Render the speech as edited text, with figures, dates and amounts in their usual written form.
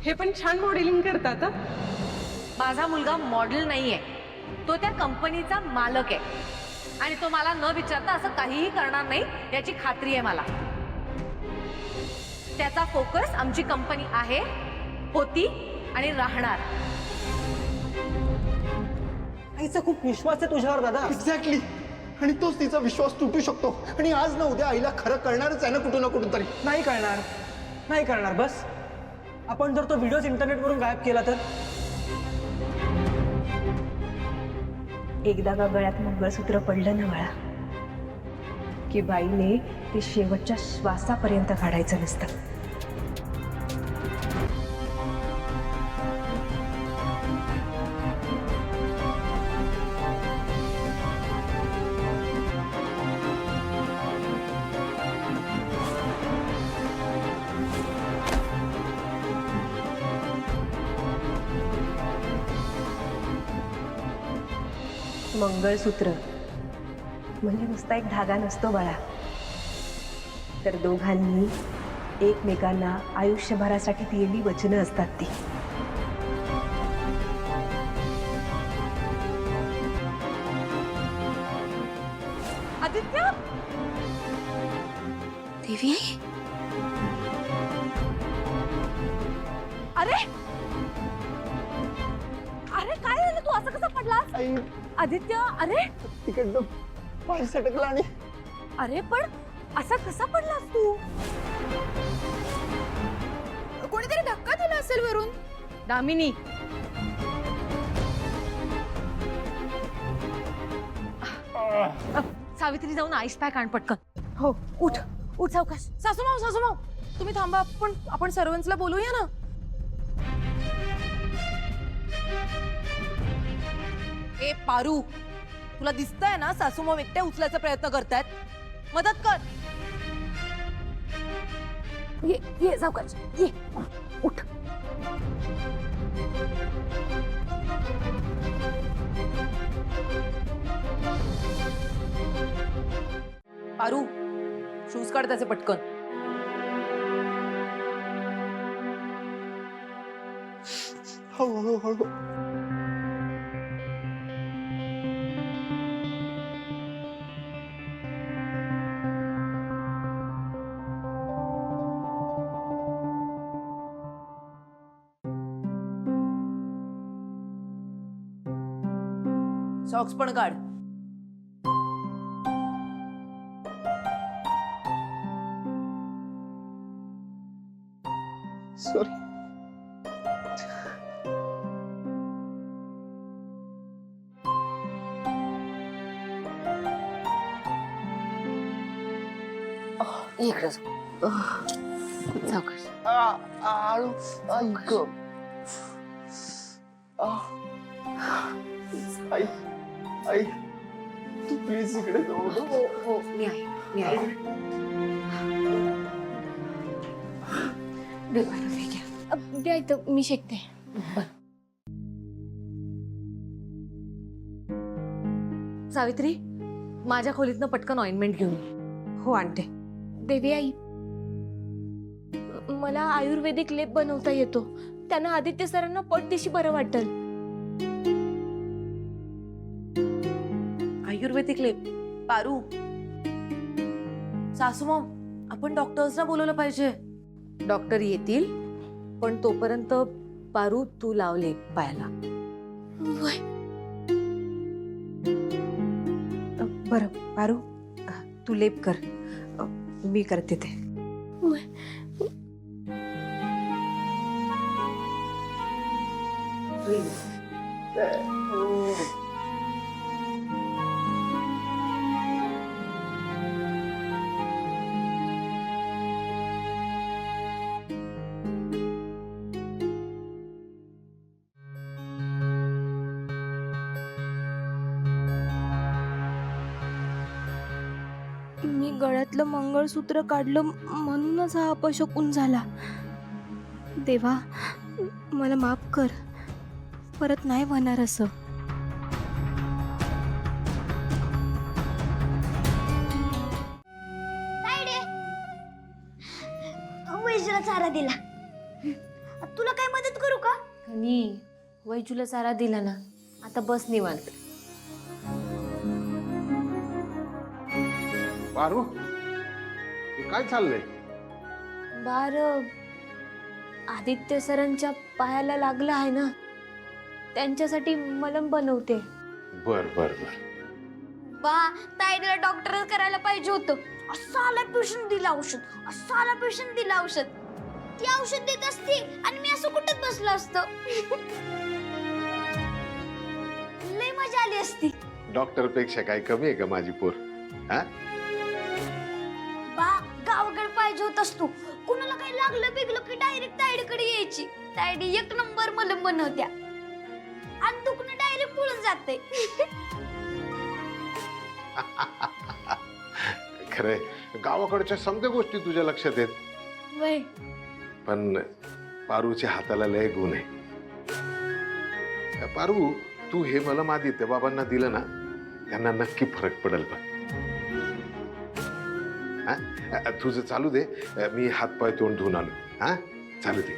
हे पण छान मॉडेलिंग करतात हं? माझा मुलगा मॉडेल नाहीये, तो त्या कंपनीचा मालक आहे आणि तो मला न विचारता असं काहीही करणार नाही याची खात्री आहे मला. त्याचा फोकस आमची कंपनी आहे, होती आणि राहणार. आईचा खूप विश्वास आहे तुझ्यावर दादा. एक्झॅक्टली. आणि तोच तिचा विश्वास तुटू शकतो. आणि आज ना उद्या आईला खरं कळणारच आहे ना कुठून ना कुठून तरी. नाही करणार, नाही करणार. बस आपण जर तो व्हिडिओज इंटरनेटवरून गायब केला तर. एकदा का गळ्यात मंगळसूत्र पडलं ना बाळा की बाईने ते शेवटच्या श्वासापर्यंत काढायचं नसतं. मंगळसूत्र म्हणजे नुसता एक धागा नसतो बाळा, तर दोघांनी एकमेकांना आयुष्यभरासाठी दिलेली वचनं असतात ती. आदित्य, देवी, अरे अरे काय झालं, तू असं कसं पडलास? आई आदित्य, अरे तिकडनं पाय सटकला आणि अरे पण असा कसा पडलास तू? कोणीतरी धक्का दिला असेल वरून. दामिनी, सावित्री जाऊन आईस पॅक आण पटकन. हो, उठ उठ सावकाश. सासूमाऊ तुम्ही थांबा, आपण सर्वंट्सला बोलूया ना. ए पारू, तुला दिसतंय ना सासूमाऊ एकट्या उचलायचा प्रयत्न करतायत. मदत कर. ये सावकाश, ये उठ. पारू, शूज काढ त्याचे पटकन. हळूहळू. सॉक्स पण काढ. सॉरी. इकडे सावकाश. आळू ऐक. आई आई तू प्लीज इकडे जाऊ नको. हो हो, मी आहे, मी आहे. द्या इथं, मी शेकते. सावित्री, माझ्या खोलीतनं पटकन ऑइंटमेंट घेऊन ये. हो आणते. देवी आई, मला आयुर्वेदिक लेप बनवता येतो. त्यांना आदित्य सरांना पटदिशी बरं वाटेल. आयुर्वेदिक लेप? पारू, सासूमाऊ, आपण डॉक्टर्सना बोलवलं पाहिजे. डॉक्टर येतील, पण तोपर्यंत पारू तू लावले पायाला. बरं पारू, तू लेप कर, मी करते ते. मी गळ्यातलं मंगळसूत्र काढलं म्हणूनच हा अपशकुन झाला. देवा, मला माफ कर. परत नाही होणार असं. वैजला चारा दिला. तुला काय मदत करू का? आणि वैजूला चारा दिला ना, आता बस निवांत. पारू हे काय चाललंय? बार आदित्य सरांच्या पायाला लागलं आहे ना, त्यांच्यासाठी मलम बनवते. बर बर बर. बा ताईला डॉक्टर करायला पाहिजे होतं. असं आला पेशंट दिला औषध, असं आला पेशंट दिला औषध. ती औषध देत असती आणि मी असं कुठत बसलो असतो. लय मजा आली असती. डॉक्टर पेक्षा काय कमी आहे का माझी पोर? हा बा गावाकडे पाहिजे होतास तू. कुणाला काही लागलं बिगलं की डायरेक्ट ताईडीकडे यायची. ताईडी एक नंबर मलम बनवत्या आणि दुखणं डायरेक्ट पळून जाते. खरंय, गावाकडच्या समजा गोष्टी तुझ्या लक्षात आहेत. वय पण पारूच्या हाताला लय गुण आहे. पारू, तू हे मला आदित्य बाबांना दिलं ना, त्यांना नक्की फरक पडेल बघ. हा तुझं चालू दे, मी हात पाय तोंड धुवून आलो. हा चालू दे.